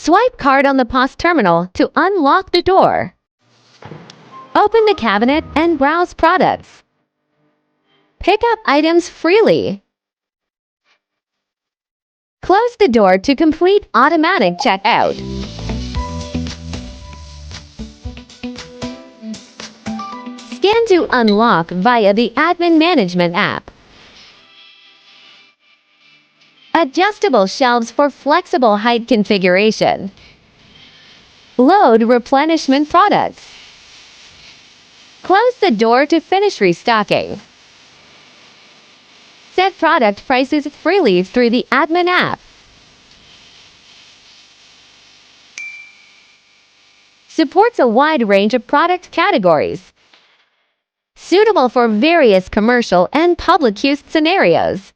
Swipe card on the POS terminal to unlock the door. Open the cabinet and browse products. Pick up items freely. Close the door to complete automatic checkout. Scan to unlock via the Admin Management app. Adjustable shelves for flexible height configuration. Load replenishment products. Close the door to finish restocking. Set product prices freely through the Admin app. Supports a wide range of product categories, suitable for various commercial and public use scenarios.